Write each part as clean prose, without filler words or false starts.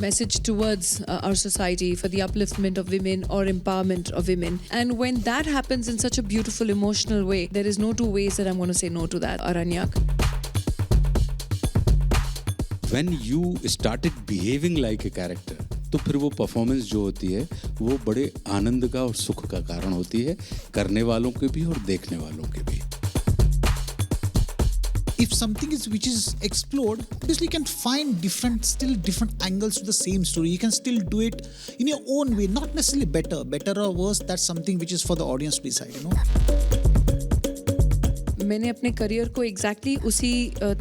message towards our society for the upliftment of women or empowerment of women. And when that happens in such a beautiful, emotional way, there is no two ways that I'm going to say no to that, Aranyak. When you started behaving like a character, तो फिर वो performance जो होती है वो बड़े आनंद का और सुख का कारण होती है, करने वालों के भी और देखने वालों के भी. If something is which is explored, obviously you can find different angles to the same story. You can still do it in your own way, not necessarily better or worse. That's something which is for the audience to decide, you know. मैंने अपने career को exactly उसी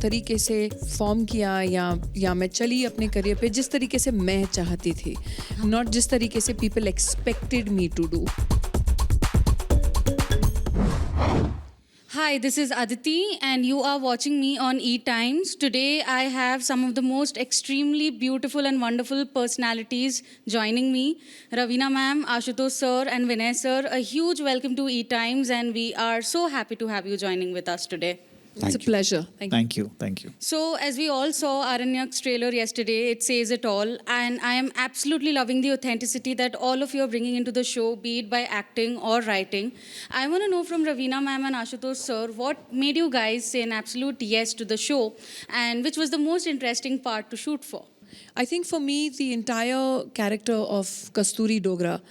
तरीके से form किया या मैं चली अपने करियर पे जिस तरीके से मैं चाहती थी, नॉट जिस तरीके से people expected me to do. Hi, this is Aditi and you are watching me on E Times. Today I have some of the most extremely beautiful and wonderful personalities joining me. Raveena ma'am, Ashutosh sir and Vinay sir, a huge welcome to E Times and we are so happy to have you joining with us today. It's a pleasure. Thank you. So, as we all saw Aranyak's trailer yesterday, it says it all. And I am absolutely loving the authenticity that all of you are bringing into the show, be it by acting or writing. I want to know from Raveena ma'am and Ashutosh sir, what made you guys say an absolute yes to the show? And which was the most interesting part to shoot for? I think for me, the entire character of Kasturi Dogra,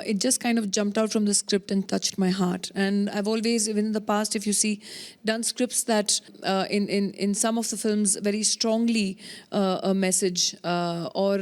it just kind of jumped out from the script and touched my heart. And I've always, even in the past, if you see, done scripts that in some of the films very strongly a message or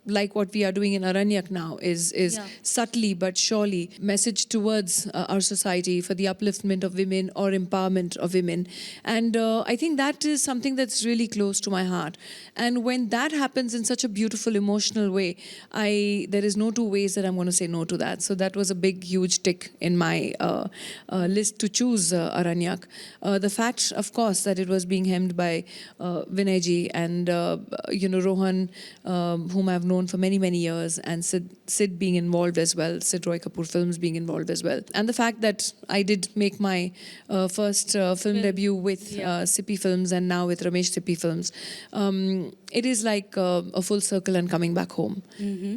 like what we are doing in Aranyak now is subtly but surely message towards our society for the upliftment of women or empowerment of women. And I think that is something that's really close to my heart. And when that happens in such a beautiful, emotional way, there is no two ways that I'm going to say no to that. So that was a big, huge tick in my list to choose Aranyak. The fact, of course, that it was being hemmed by Vinay ji and Rohan, whom I've known for many, many years, and Sid being involved as well, Sid Roy Kapoor Films being involved as well. And the fact that I did make my first film debut with Sippy Films and now with Ramesh Sippy Films, it is like a full circle and coming back home. Mm-hmm.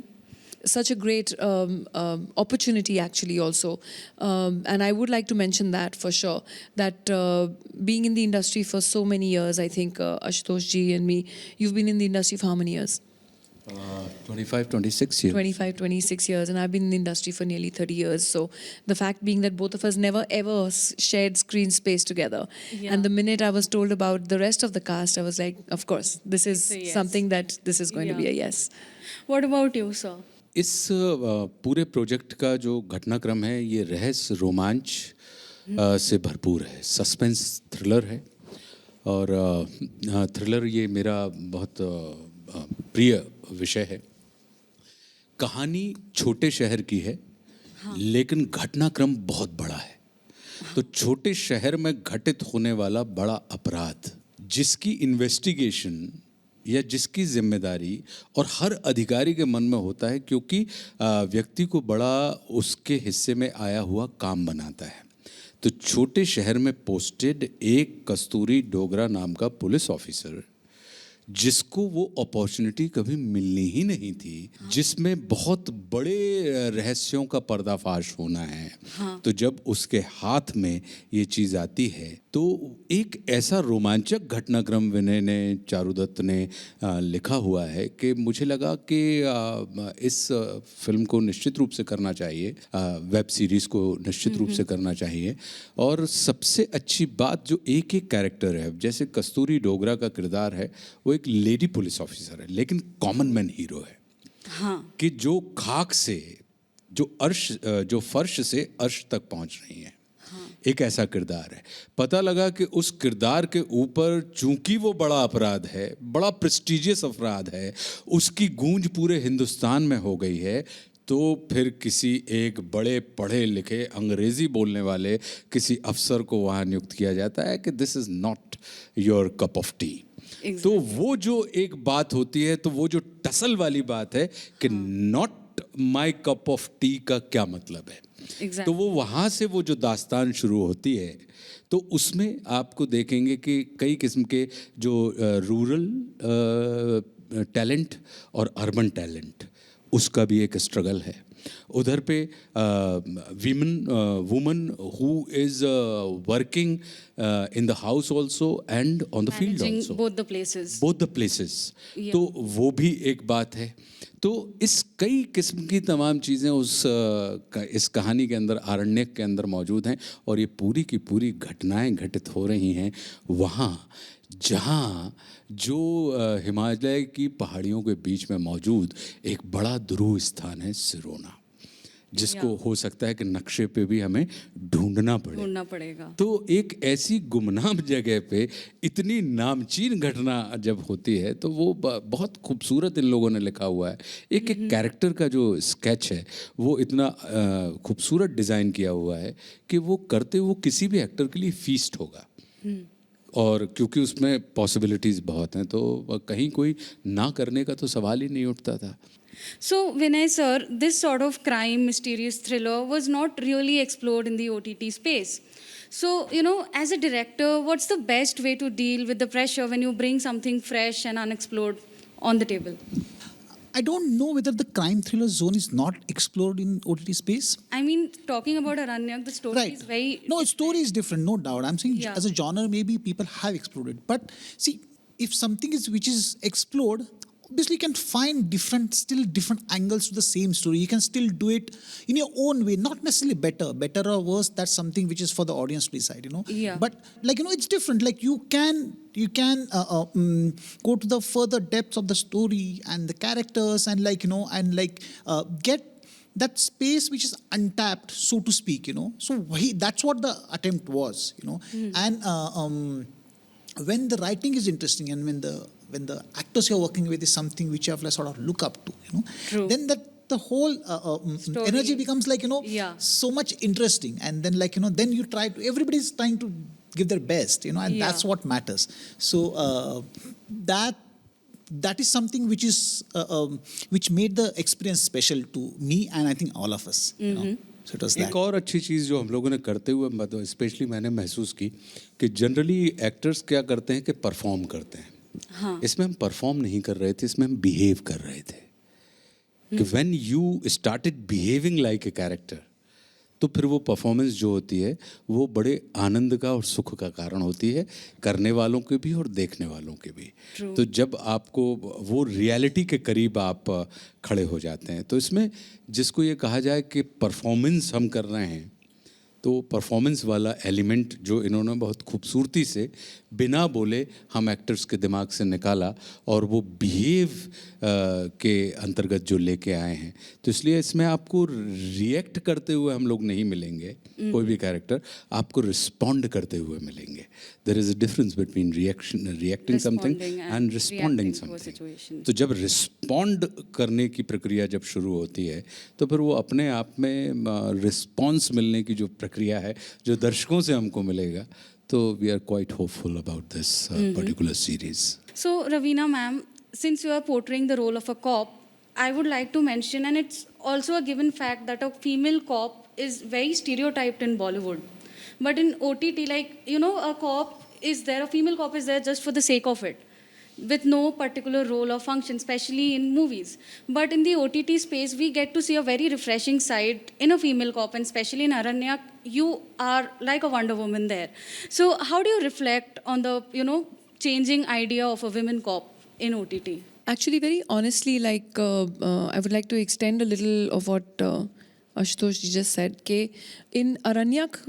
Such a great opportunity actually also. And I would like to mention that for sure, that being in the industry for so many years, I think Ashutosh ji and me, you've been in the industry for how many years? 25, 26 years. 25, 26 years, and I've been in the industry for nearly 30 years. So the fact being that both of us never ever shared screen space together. Yeah. And the minute I was told about the rest of the cast, I was like, of course, this is something that this is going to be a yes. What about you, sir? इस पूरे project का जो घटनाक्रम है ये रहस्य रोमांच से भरपूर है, सस्पेंस थ्रिलर है और थ्रिलर ये मेरा बहुत प्रिय विषय है. कहानी छोटे शहर की है, लेकिन घटनाक्रम बहुत बड़ा है. तो छोटे शहर में घटित होने वाला बड़ा अपराध जिसकी इन्वेस्टिगेशन या जिसकी जिम्मेदारी और हर अधिकारी के मन में होता है, क्योंकि व्यक्ति को बड़ा उसके हिस्से में आया हुआ काम बनाता है. तो छोटे शहर में पोस्टेड एक कस्तूरी डोगरा नाम का पुलिस ऑफिसर, जिसको वो अपॉर्चुनिटी कभी मिलनी ही नहीं थी, जिसमें बहुत बड़े रहस्यों का पर्दाफाश होना है. तो जब उसके हाथ में ये चीज़ आती है तो एक ऐसा रोमांचक घटनाक्रम विनय ने, चारुदत्त ने लिखा हुआ है कि मुझे लगा कि इस फिल्म को निश्चित रूप से करना चाहिए, वेब सीरीज़ को निश्चित रूप से करना चाहिए. और सबसे अच्छी बात जो एक एक कैरेक्टर है, जैसे कस्तूरी डोगरा का किरदार है, वो एक लेडी पुलिस ऑफिसर है लेकिन कॉमन मैन हीरो है. कि जो खाक से जो फर्श से अर्श तक पहुंच रही है, एक ऐसा किरदार है. पता लगा कि उस किरदार के ऊपर चूंकि वो बड़ा अपराध है, बड़ा प्रेस्टिजियस अपराध है, उसकी गूंज पूरे हिंदुस्तान में हो गई है. तो फिर किसी एक बड़े पढ़े लिखे अंग्रेज़ी बोलने वाले किसी अफसर को वहाँ नियुक्त किया जाता है कि this is not your cup of T. तो वो जो एक बात होती है, तो वो जो टसल वाली बात है कि not my cup of T का क्या मतलब है. तो वो वहाँ से वो जो दास्तान शुरू होती है, तो उसमें आपको देखेंगे कि कई किस्म के जो रूरल टैलेंट और अर्बन टैलेंट, उसका भी एक स्ट्रगल है। उधर पे woman who is working in the house also and on the field Managing also, both the places. Both the places, तो वो भी एक बात है। तो इस कई किस्म की तमाम चीज़ें इस कहानी के अंदर, आरण्यक के अंदर मौजूद हैं, और ये पूरी की पूरी घटनाएं घटित हो रही हैं वहाँ जहाँ जो हिमालय की पहाड़ियों के बीच में मौजूद एक बड़ा ध्रुव स्थान है सिरोना, जिसको हो सकता है कि नक्शे पे भी हमें ढूंढना पड़ेगा। तो एक ऐसी गुमनाम जगह पे इतनी नामचीन घटना जब होती है तो वो बहुत खूबसूरत इन लोगों ने लिखा हुआ है। एक एक कैरेक्टर का जो स्केच है वो इतना खूबसूरत डिज़ाइन किया हुआ है कि वो करते वो किसी भी एक्टर के लिए फीस्ट होगा। और क्योंकि उसमें पॉसिबिलिटीज़ बहुत हैं तो कहीं कोई ना करने का तो सवाल ही नहीं उठता था। So, Vinay sir, this sort of crime, mysterious thriller was not really explored in the OTT space. So, as a director, what's the best way to deal with the pressure when you bring something fresh and unexplored on the table? I don't know whether the crime thriller zone is not explored in OTT space. I mean, talking about Aranyak, the story Right. is very... No, its story is different, no doubt. I'm saying Yeah. as a genre, maybe people have explored it. But see, if something is which is explored, obviously you can find different angles to the same story. You can still do it in your own way, not necessarily better or worse. That's something which is for the audience to decide, Yeah. But it's different. Like you can go to the further depths of the story and the characters and get that space which is untapped, so to speak, So that's what the attempt was, And when the writing is interesting and when the actors you're working with is something which you have to sort of look up to, True. then the whole Story. energy becomes Yeah. so much interesting. And then then you everybody's trying to give their best, and Yeah. that's what matters. So that is something which is which made the experience special to me and I think all of us. So it was that. एक और अच्छी चीज़ जो हम लोगों ने करते हुए मतलब स्पेशली मैंने महसूस की कि जनरली एक्टर्स क्या करते हैं कि परफॉर्म करते हैं। हाँ. इसमें हम परफॉर्म नहीं कर रहे थे, इसमें हम बिहेव कर रहे थे कि when you started behaving like a character तो फिर वो परफॉर्मेंस जो होती है वो बड़े आनंद का और सुख का कारण होती है, करने वालों के भी और देखने वालों के भी। तो जब आपको वो रियलिटी के करीब आप खड़े हो जाते हैं तो इसमें जिसको ये कहा जाए कि परफॉर्मेंस हम कर रहे हैं तो परफॉर्मेंस वाला एलिमेंट जो इन्होंने बहुत खूबसूरती से बिना बोले हम एक्टर्स के दिमाग से निकाला और वो बिहेव के अंतर्गत जो लेके आए हैं, तो इसलिए इसमें आपको रिएक्ट करते हुए हम लोग नहीं मिलेंगे। कोई भी कैरेक्टर आपको रिस्पॉन्ड करते हुए मिलेंगे। There is a difference between reacting something and responding something. तो जब रिस्पॉन्ड करने की प्रक्रिया जब शुरू होती है तो फिर वो अपने आप में रिस्पॉन्स मिलने की जो प्रक्रिया है जो दर्शकों से हमको मिलेगा, तो we are quite hopeful about this particular series. So, Ravina ma'am, since you are portraying the role of a cop, I would like to mention, and it's also a given fact that a female cop is very stereotyped in Bollywood. But in OTT, a cop is there, a female cop is there just for the sake of it, with no particular role or function, especially in movies. But in the OTT space, we get to see a very refreshing side in a female cop, and especially in Aranyak, you are like a Wonder Woman there. So how do you reflect on the, changing idea of a women cop in OTT? Actually, very honestly, I would like to extend a little of what Ashutosh ji just said. Ke in Aranyak,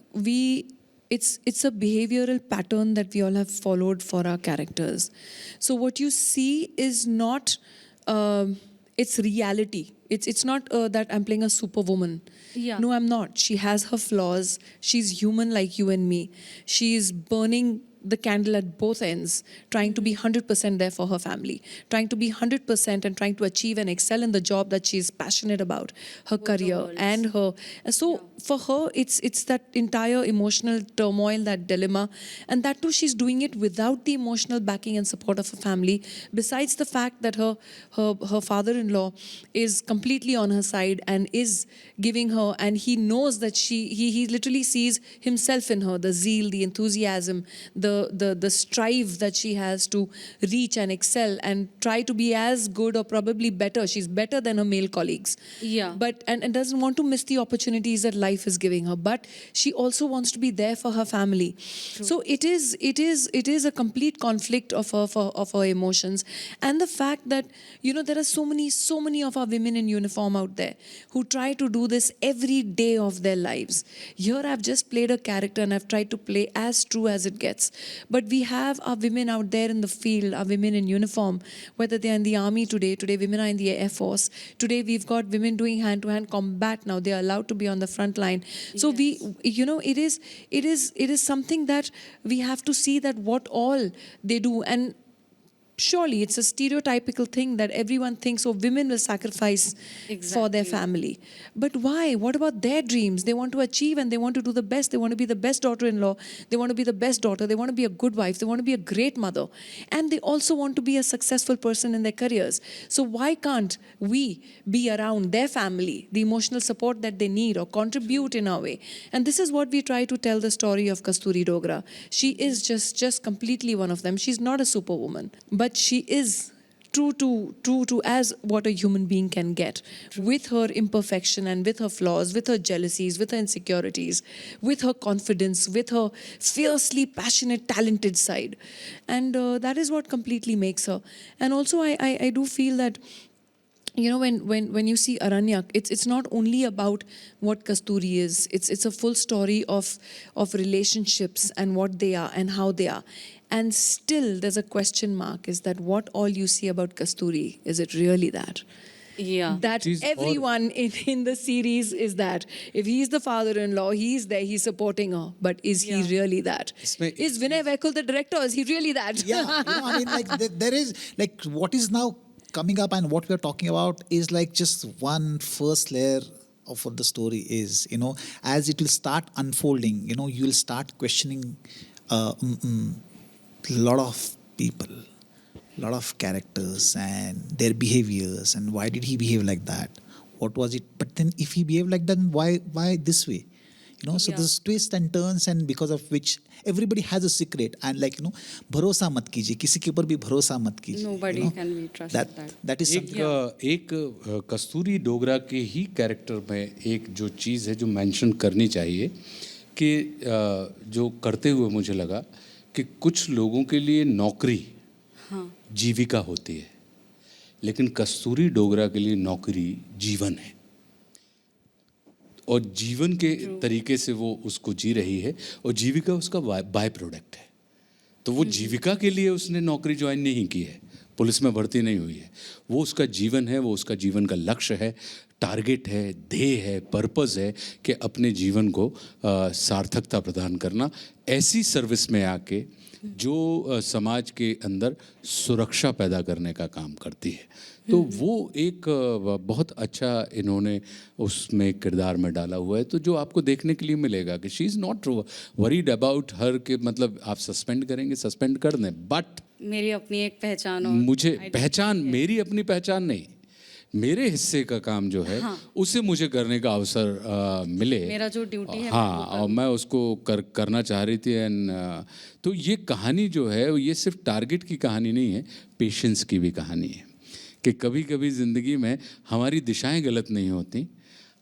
it's a behavioral pattern that we all have followed for our characters. So what you see is not it's reality. It's not that I'm playing a superwoman. Yeah. No, I'm not. She has her flaws. She's human like you and me. She's burning the candle at both ends, trying to be 100% there for her family, trying to be 100% and trying to achieve and excel in the job that she's passionate about, her career and her. So for her, it's that entire emotional turmoil, that dilemma, and that too she's doing it without the emotional backing and support of her family. Besides the fact that her father-in-law is completely on her side and is giving her, and he knows that he literally sees himself in her, the zeal, the enthusiasm, the the strive that she has to reach and excel and try to be as good or probably better. She's better than her male colleagues. Yeah. But and doesn't want to miss the opportunities that life is giving her. But she also wants to be there for her family. So it is a complete conflict of her emotions, and the fact that there are so many of our women in uniform out there who try to do this every day of their lives. Here I've just played a character and I've tried to play as true as it gets. But we have our women out there in the field, our women in uniform, whether they're in the army today women are in the Air Force, today we've got women doing hand-to-hand combat now, they're allowed to be on the front line. So it is something that we have to see that what all they do. And surely it's a stereotypical thing that everyone thinks, oh, women will sacrifice for their family. But why? What about their dreams? They want to achieve and they want to do the best. They want to be the best daughter-in-law. They want to be the best daughter. They want to be a good wife. They want to be a great mother. And they also want to be a successful person in their careers. So why can't we be around their family, the emotional support that they need, or contribute in our way? And this is what we try to tell the story of Kasturi Dogra. She is just completely one of them. She's not a superwoman, but she is true to as what a human being can get, with her imperfection and with her flaws, with her jealousies, with her insecurities, with her confidence, with her fiercely passionate, talented side. And that is what completely makes her. And also I do feel that when you see Aranyak, it's not only about what Kasturi is. It's a full story of relationships and what they are and how they are. And still there's a question mark, is that what all you see about Kasturi, is it really that? Yeah. That everyone in the series is that. If he's the father-in-law, he's there, he's supporting her. But is he really that? Is Vinay Vaikul the director? Is he really that? Yeah, I mean, like there is like what is now coming up and what we are talking about is like just one first layer of what the story is. As it will start unfolding, you will start questioning lot of people, lot of characters and their behaviors, and why did he behave like that? What was it? But then if he behaved like that, why this way? So there's twists and turns, and because of which everybody has a secret. And भरोसा मत कीजिए, किसी के ऊपर भी भरोसा मत कीजिए. Nobody can be trusted. That is something. एक कस्तूरी डोगरा के ही कैरेक्टर में एक जो चीज़ है जो मेंशन करनी चाहिए, कि जो करते हुए मुझे लगा कि कुछ लोगों के लिए नौकरी जीविका होती है, लेकिन कस्तूरी डोगरा के लिए नौकरी जीवन है, और जीवन के तरीके से वो उसको जी रही है, और जीविका उसका बाय प्रोडक्ट है. तो वो जीविका के लिए उसने नौकरी ज्वाइन नहीं की है, पुलिस में भर्ती नहीं हुई है. वो उसका जीवन है, वो उसका जीवन का लक्ष्य है, टारगेट है, ध्येय है, पर्पस है कि अपने जीवन को सार्थकता प्रदान करना, ऐसी सर्विस में आके जो समाज के अंदर सुरक्षा पैदा करने का काम करती है. तो वो एक बहुत अच्छा इन्होंने उसमें किरदार में डाला हुआ है, तो जो आपको देखने के लिए मिलेगा कि she is not worried about her, के मतलब आप सस्पेंड करेंगे, सस्पेंड कर दें, बट मेरी अपनी एक पहचान, और मुझे पहचान, मेरी अपनी पहचान नहीं, मेरे हिस्से का काम जो है उसे मुझे करने का अवसर मिले, मेरा जो ड्यूटी है, हाँ, और मैं उसको करना चाह रही थी. एंड तो ये कहानी जो है ये सिर्फ टारगेट की कहानी नहीं है, पेशेंस की भी कहानी है, कि कभी कभी ज़िंदगी में हमारी दिशाएं गलत नहीं होती,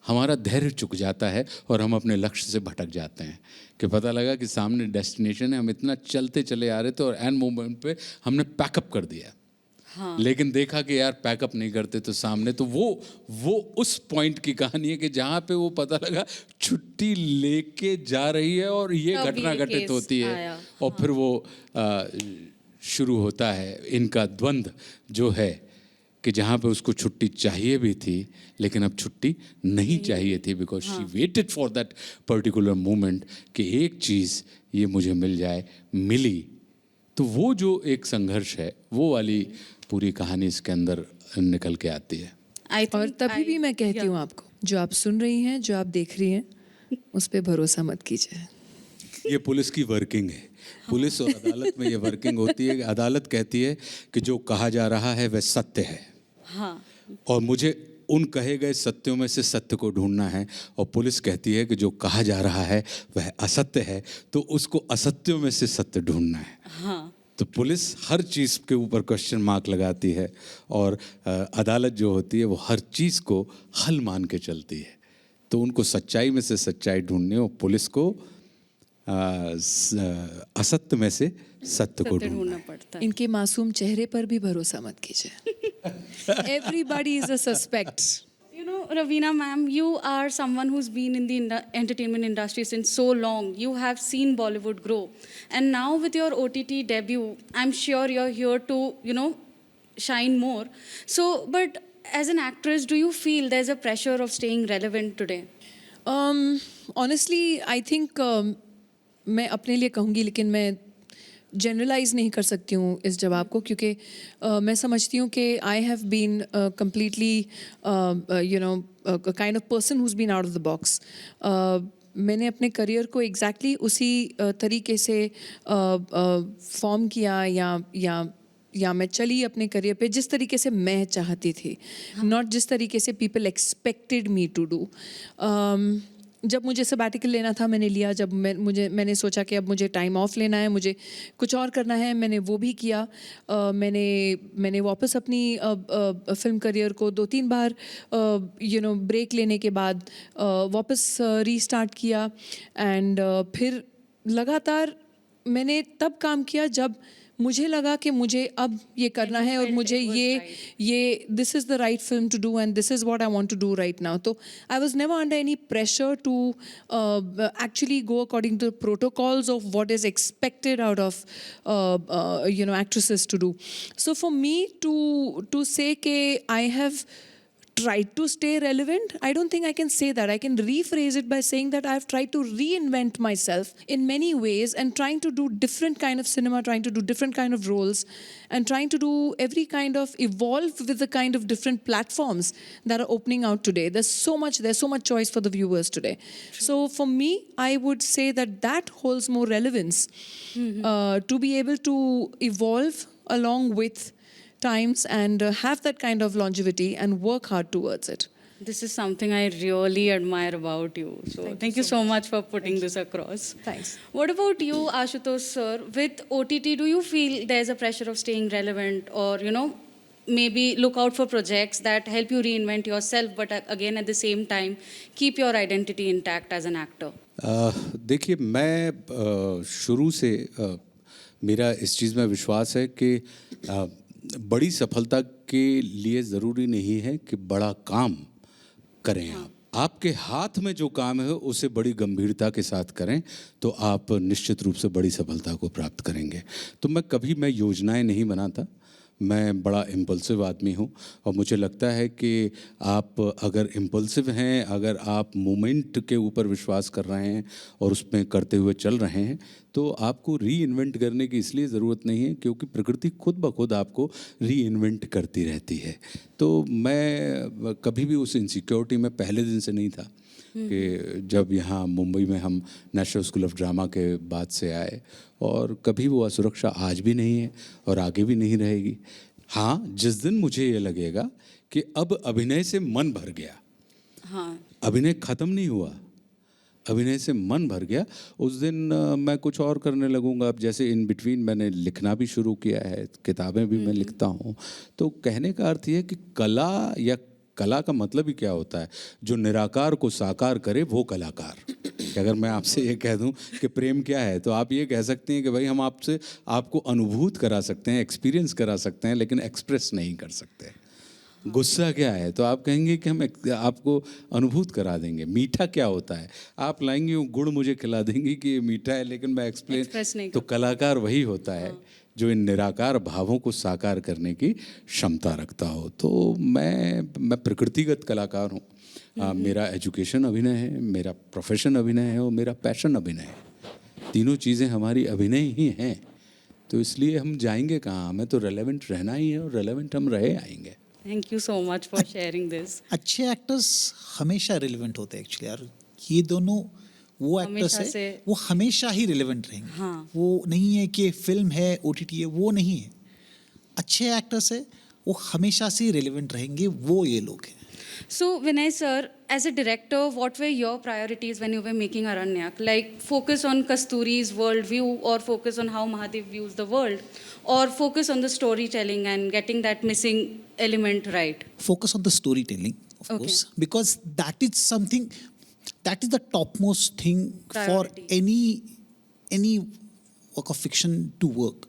हमारा धैर्य चुक जाता है और हम अपने लक्ष्य से भटक जाते हैं, कि पता लगा कि सामने डेस्टिनेशन है, हम इतना चलते चले आ रहे थे और एंड मोमेंट पे हमने पैकअप कर दिया. लेकिन देखा कि यार पैकअप नहीं करते तो सामने, तो वो उस पॉइंट की कहानी है कि जहाँ पे वो पता लगा छुट्टी लेके जा रही है और ये घटना घटित होती है, और फिर वो शुरू होता है इनका द्वंद्व जो है, कि जहाँ पे उसको छुट्टी चाहिए भी थी लेकिन अब छुट्टी नहीं चाहिए थी, because she waited for that particular moment कि एक चीज़ ये मुझे मिल जाए, मिली. तो वो जो एक संघर्ष है, वो वाली पूरी कहानी इसके अंदर निकल के आती है. और तभी भी मैं कहती हूँ आपको, जो आप सुन रही हैं, जो आप देख रही हैं, उस पर भरोसा मत कीजिए. ये पुलिस की वर्किंग है, पुलिस और अदालत में ये वर्किंग होती है. अदालत कहती है कि जो कहा जा रहा है वह सत्य है, और मुझे उन कहे गए सत्यों में से सत्य को ढूंढना है, और पुलिस कहती है कि जो कहा जा रहा है वह असत्य है, तो उसको असत्यों में से सत्य ढूंढना है। हाँ, तो पुलिस हर चीज़ के ऊपर क्वेश्चन मार्क लगाती है, और अदालत जो होती है वो हर चीज़ को हल मान के चलती है। तो उनको सच्चाई में से सच्चाई ढूंढनी, और पुलिस को असत्य में से सत्य को सत्य ढूंढना ढूंढना है। पड़ता है। इनके मासूम चेहरे पर भी भरोसा मत कीजिए। Everybody is a suspect. You know, Ravina ma'am, you are someone who's been in the entertainment industry since so long. You have seen Bollywood grow. And now with your OTT debut, I'm sure you're here to, shine more. So, but as an actress, do you feel there's a pressure of staying relevant today? Honestly, I think मैं अपने लिए कहूँगी, लेकिन मैं generalise नहीं कर सकती हूँ इस जवाब को, क्योंकि मैं समझती हूँ कि I have been completely kind of person who's been out of the box. मैंने अपने करियर को एग्जैक्टली उसी तरीके से फॉर्म किया, या मैं चली अपने करियर पे जिस तरीके से मैं चाहती थी, नॉट जिस तरीके से people expected me to do. जब मुझे सबैटिकल लेना था मैंने लिया, जब मैंने सोचा कि अब मुझे टाइम ऑफ लेना है, मुझे कुछ और करना है, मैंने वो भी किया। मैंने वापस अपनी फिल्म करियर को 2-3 बार ब्रेक लेने के बाद वापस रीस्टार्ट किया, एंड फिर लगातार मैंने तब काम किया जब मुझे लगा कि मुझे अब ये करना है, और मुझे ये this is the right film to do, and this is what I want to do right now. तो I was never under any pressure to actually go according to the protocols of what is expected out of actresses to do. So for me to say कि I have tried to stay relevant, I don't think I can say that. I can rephrase it by saying that I've tried to reinvent myself in many ways, and trying to do different kind of cinema, trying to do different kind of roles, and trying to do every kind of evolve with the kind of different platforms that are opening out today. There's so much choice for the viewers today. So for me, I would say that holds more relevance, to be able to evolve along with times, and have that kind of longevity and work hard towards it. This is something I really admire about you. So thank you so much for putting this across. Thanks. What about you, Ashutosh sir? With OTT, do you feel there's a pressure of staying relevant, or maybe look out for projects that help you reinvent yourself, but again at the same time keep your identity intact as an actor? देखिए, मैं शुरू से मेरा इस चीज़ में विश्वास है कि बड़ी सफलता के लिए ज़रूरी नहीं है कि बड़ा काम करें। आपके हाथ में जो काम है उसे बड़ी गंभीरता के साथ करें, तो आप निश्चित रूप से बड़ी सफलता को प्राप्त करेंगे। तो मैं योजनाएं नहीं बनाता, मैं बड़ा इम्पल्सिव आदमी हूँ, और मुझे लगता है कि आप अगर इम्पल्सिव हैं, अगर आप मोमेंट के ऊपर विश्वास कर रहे हैं और उसमें करते हुए चल रहे हैं, तो आपको री इन्वेंट करने की इसलिए ज़रूरत नहीं है क्योंकि प्रकृति खुद ब खुद आपको री इन्वेंट करती रहती है। तो मैं कभी भी उस इनसिक्योरिटी में पहले दिन से नहीं था कि जब यहाँ मुंबई में हम नेशनल स्कूल ऑफ ड्रामा के बाद से आए, और कभी वो असुरक्षा आज भी नहीं है और आगे भी नहीं रहेगी। हाँ, जिस दिन मुझे ये लगेगा कि अब अभिनय से मन भर गया, हाँ, अभिनय ख़त्म नहीं हुआ, अभिनय से मन भर गया, उस दिन मैं कुछ और करने लगूंगा। अब जैसे इन बिटवीन मैंने लिखना भी शुरू किया है, किताबें भी मैं लिखता हूँ। तो कहने का अर्थ ये है कि कला का मतलब ही क्या होता है? जो निराकार को साकार करे वो कलाकार। कि अगर मैं आपसे ये कह दूं कि प्रेम क्या है, तो आप ये कह सकते हैं कि भाई हम आपको अनुभूत करा सकते हैं, एक्सपीरियंस करा सकते हैं, लेकिन एक्सप्रेस नहीं कर सकते। गुस्सा क्या है, तो आप कहेंगे कि हम आपको अनुभूत करा देंगे। मीठा क्या होता है, आप लाएंगे वो गुड़ मुझे खिला देंगी कि ये मीठा है, लेकिन मैं एक्सप्रेस नहीं तो कलाकार वही होता है जो इन निराकार भावों को साकार करने की क्षमता रखता हो। तो मैं प्रकृतिगत कलाकार हूँ। मेरा एजुकेशन अभिनय है, मेरा प्रोफेशन अभिनय है, और मेरा पैशन अभिनय है। तीनों चीज़ें हमारी अभिनय ही हैं। तो इसलिए हम जाएंगे कहाँ, हमें तो रेलेवेंट रहना ही है, और रेलेवेंट हम रहे आएंगे। Thank you so much for sharing this. अच्छे एक्टर्स हमेशा रिलेवेंट होते हैं एक्चुअली यार। ये दोनों वो एक्टर्स है, वो हमेशा ही रिलेवेंट रहेंगे। हाँ। वो नहीं है कि फिल्म है, OTT है, वो नहीं है। अच्छे एक्टर्स है वो हमेशा से रेलिवेंट रहेंगे, वो ये लोग हैं. So, Vinay sir, as a director, what were your priorities when you were making Aranyak? Like, focus on Kasturi's worldview, or focus on how Mahadev views the world, or focus on the storytelling and getting that missing element right? Focus on the storytelling, of Okay. course, because that is something, that is the topmost thing Priority. for any work of fiction to work.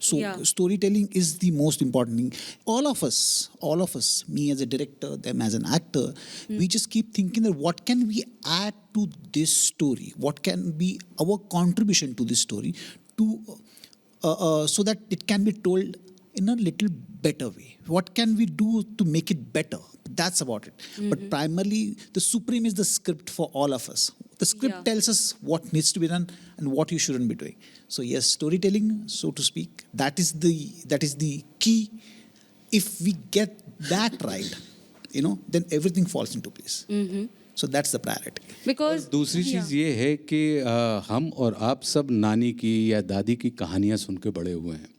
So Yeah. storytelling is the most important thing. All of us, me as a director, them as an actor, we just keep thinking that what can we add to this story? What can be our contribution to this story to so that it can be told in a little better way? What can we do to make it better? That's about it. But primarily, the supreme is the script for all of us. The script Yeah. tells us what needs to be done and what you shouldn't be doing. So yes, storytelling, so to speak, that is the key. If we get that right, then everything falls into place. So that's the priority. Because दूसरी चीज़ ये है कि हम और आप सब नानी की या दादी की कहानियाँ सुन के बड़े हुए हैं,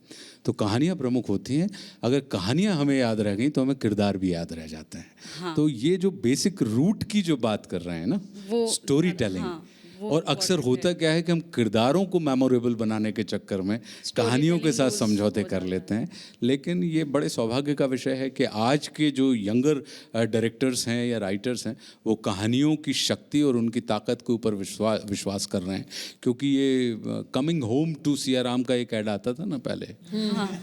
तो कहानियाँ प्रमुख होती हैं. अगर कहानियाँ हमें याद रह गई तो हमें किरदार भी याद रह जाते हैं. तो ये जो बेसिक रूट की जो बात कर रहे हैं ना, स्टोरी टेलिंग, और अक्सर होता क्या है कि हम किरदारों को मेमोरेबल बनाने के चक्कर में कहानियों के साथ समझौते कर लेते हैं. लेकिन ये बड़े सौभाग्य का विषय है कि आज के जो यंगर डायरेक्टर्स हैं या राइटर्स हैं, वो कहानियों की शक्ति और उनकी ताकत के ऊपर विश्वास कर रहे हैं. क्योंकि ये coming home to Siya Ram का एक ऐड आता था ना पहले,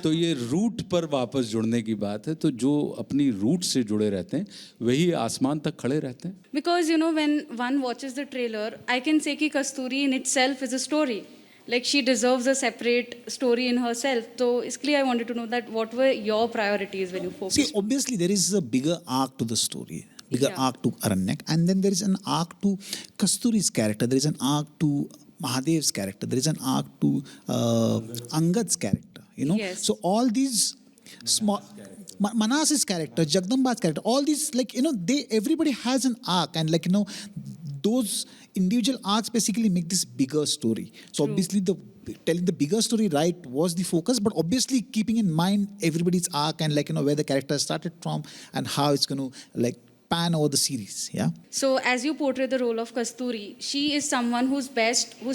तो ये रूट पर वापस जुड़ने की बात है. तो जो अपनी रूट से जुड़े रहते हैं वही आसमान तक खड़े रहते हैं. Because when one watches the trailer, I can say कि Kasturi in itself is a story. Like, she deserves a separate story in herself. So, इसलिए I wanted to know that what were your priorities when you See, focused? obviously there is a bigger arc to the story, bigger Yeah. arc to Aranyak, and then there is an arc to Kasturi's character, there is an arc to Mahadev's character, there is an arc to Angad's character, Yes. So all these small... Manas's character, Jagdamba's character, all these, everybody has an arc, and those individual arcs basically make this bigger story. So obviously telling the bigger story right was the focus, but obviously keeping in mind everybody's arc and where the character started from and how it's going to pan over the series. Yeah. So, as you portray the role of Kasturi, she is someone who's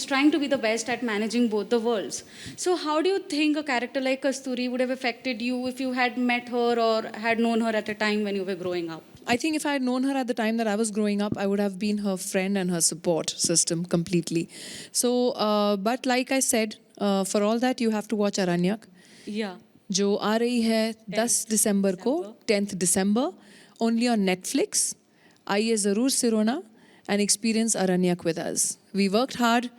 trying to be the best at managing both the worlds. So, how do you think a character like Kasturi would have affected you if you had met her or had known her at a time when you were growing up? I think if I had known her at the time that I was growing up, I would have been her friend and her support system completely. So, but like I said, for all that, you have to watch Aranyak, Yeah. जो आ रही है 10 दिसंबर को, 10th December, only on Netflix. आइए ज़रूर सिरोना and experience Aranyak with us. We worked hard.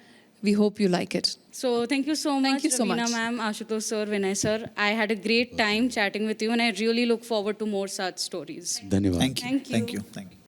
We hope you like it. So, thank you so much, Thank you so Ravina much. ma'am, Ashutosh sir, Vinay sir. I had a great time chatting with you, and I really look forward to more such stories. धन्यवाद. Thank you. Thank you. Thank you. Thank you.